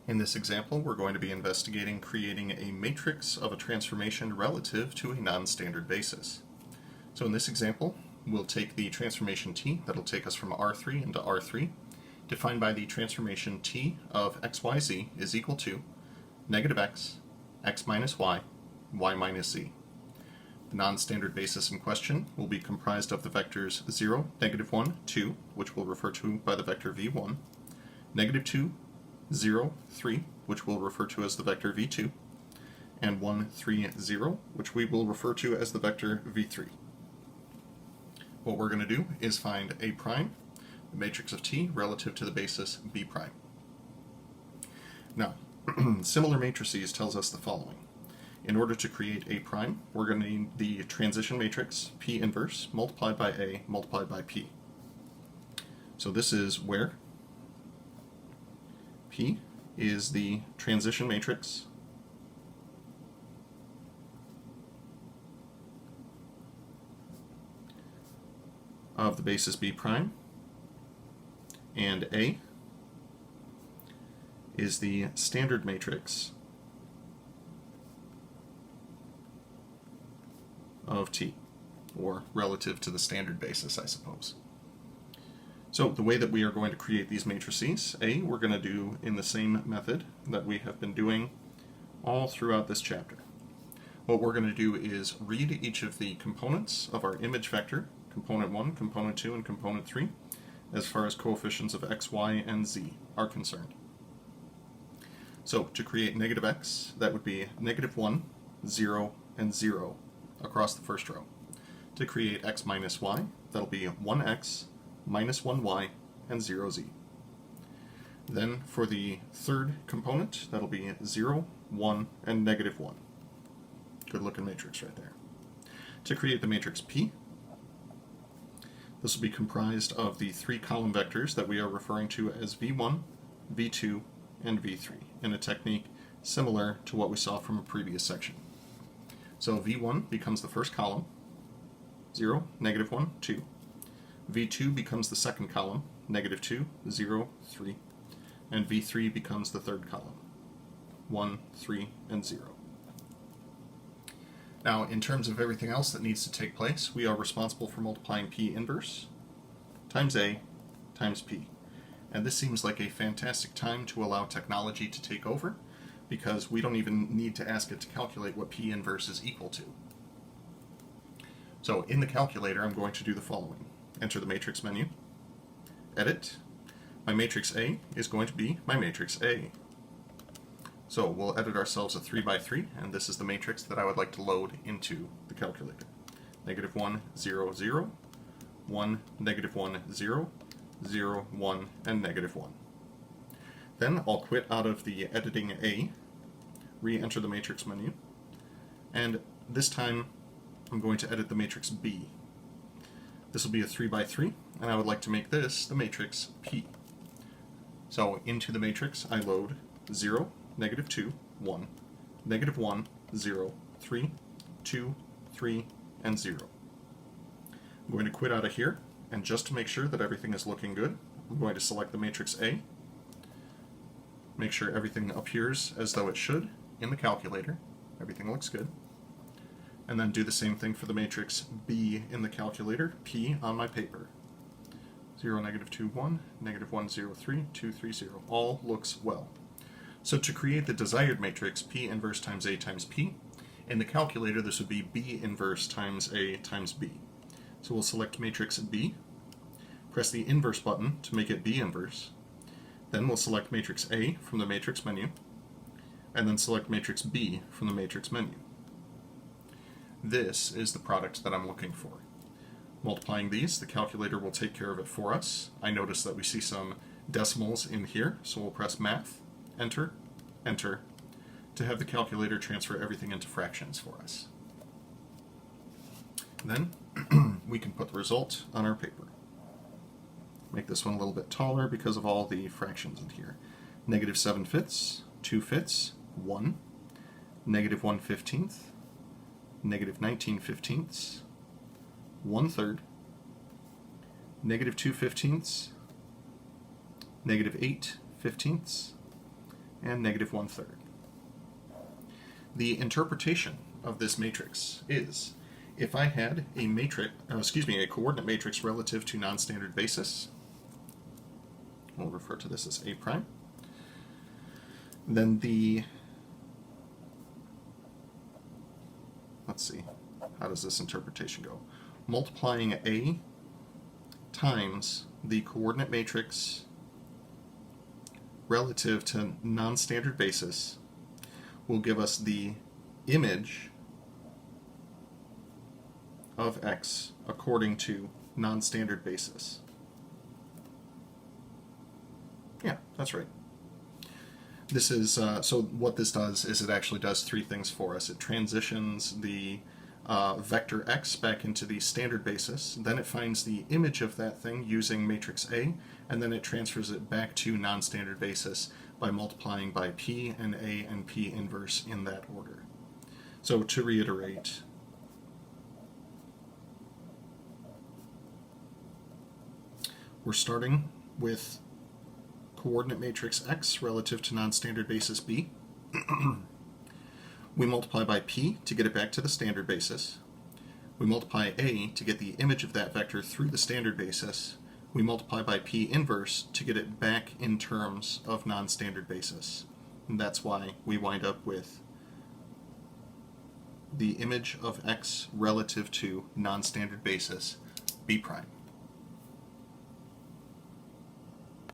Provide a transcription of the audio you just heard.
In this example, we're going to be investigating creating a matrix of a transformation relative to a non-standard basis. So in this example, we'll take the transformation T that'll take us from R3 into R3, defined by the transformation T of xyz is equal to negative x, x minus y, y minus z. The non-standard basis in question will be comprised of the vectors 0, negative 1, 2, which we'll refer to by the vector v1, negative 2, 0, 3, which we'll refer to as the vector v2, and 1, 3, 0, which we will refer to as the vector v3. What we're going to do is find A prime, the matrix of T, relative to the basis B prime. Now, similar matrices tells us the following. In order to create A prime, we're going to need the transition matrix P inverse multiplied by A multiplied by P. So this is where P is the transition matrix of the basis B prime, and A is the standard matrix of T, or relative to the standard basis, I suppose. So the way that we are going to create these matrices, A, we're going to do in the same method that we have been doing all throughout this chapter. What we're going to do is read each of the components of our image vector, component 1, component 2, and component 3, as far as coefficients of x, y, and z are concerned. So to create negative x, that would be negative 1, 0, and 0 across the first row. To create x minus y, that'll be 1x, minus 1y, and 0z. Then for the third component, that'll be 0, 1, and negative 1. Good looking matrix right there. To create the matrix P, this will be comprised of the three column vectors that we are referring to as v1, v2, and v3 in a technique similar to what we saw from a previous section. So v1 becomes the first column, 0, negative 1, 2. v2 becomes the second column, negative 2, 0, 3. And v3 becomes the third column, 1, 3, and 0. Now, in terms of everything else that needs to take place, we are responsible for multiplying P inverse times A times P. And this seems like a fantastic time to allow technology to take over, because we don't even need to ask it to calculate what P inverse is equal to. So in the calculator, I'm going to do the following. Enter the matrix menu, edit. My matrix A is going to be my matrix A. So we'll edit ourselves a 3 by 3, and this is the matrix that I would like to load into the calculator. Negative 1, 0, 0, 1, negative 1, 0, 0, 1, and negative 1. Then I'll quit out of the editing A, re-enter the matrix menu, and this time I'm going to edit the matrix B. This will be a 3 by 3, and I would like to make this the matrix P. So into the matrix I load 0, negative 2, 1, negative 1, 0, 3, 2, 3, and 0. I'm going to quit out of here, and just to make sure that everything is looking good, I'm going to select the matrix A, make sure everything appears as though it should in the calculator. Everything looks good. And then do the same thing for the matrix B in the calculator, P on my paper. 0, negative 2, 1, negative 1, 0, 3, 2, 3, 0. All looks well. So to create the desired matrix P inverse times A times P, in the calculator this would be B inverse times A times B. So we'll select matrix B, press the inverse button to make it B inverse, then we'll select matrix A from the matrix menu, and then select matrix B from the matrix menu. This is the product that I'm looking for. Multiplying these, the calculator will take care of it for us. I notice that we see some decimals in here, so we'll press Math, Enter, Enter, to have the calculator transfer everything into fractions for us. Then we can put the result on our paper. Make this one a little bit taller because of all the fractions in here. Negative 7 fifths, 2 fifths, 1, negative 1 15th, negative 19 15ths, 1/3, negative 2 15ths, negative 8 15ths, and negative 1/3. The interpretation of this matrix is, if I had a a coordinate matrix relative to non-standard basis, we'll refer to this as A prime, then let's see, how does this interpretation go? Multiplying A times the coordinate matrix relative to non-standard basis will give us the image of X according to non-standard basis. Yeah, that's right. This is, so what this does is it actually does three things for us. It transitions the vector x back into the standard basis, then it finds the image of that thing using matrix A, and then it transfers it back to non-standard basis by multiplying by P and A and P inverse in that order. So to reiterate, we're starting with coordinate matrix X relative to non-standard basis B. We multiply by P to get it back to the standard basis. We multiply A to get the image of that vector through the standard basis. We multiply by P inverse to get it back in terms of non-standard basis. And that's why we wind up with the image of X relative to non-standard basis B prime.